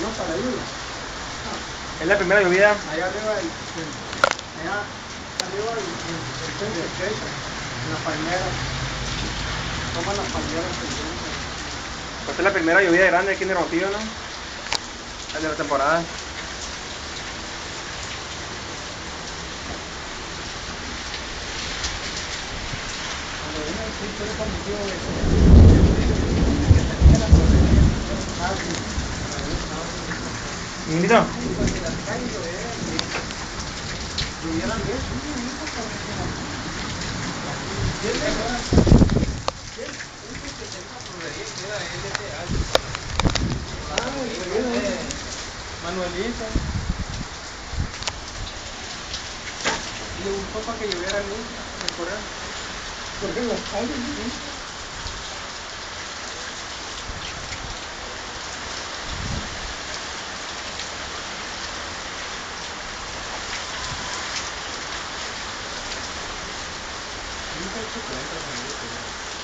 no para la lluvia. Es la primera lluvia. Allá arriba allá arriba el techo, en la palmera. Toman las palmeras. Pues es la primera lluvia grande aquí en Hermosillo, ¿no? Es de la temporada. ¿Minito? Manuelita. Le gustó para que lloviera luz en correr. Porque en las calles, ¿no? Nunca he hecho cuentas en eso.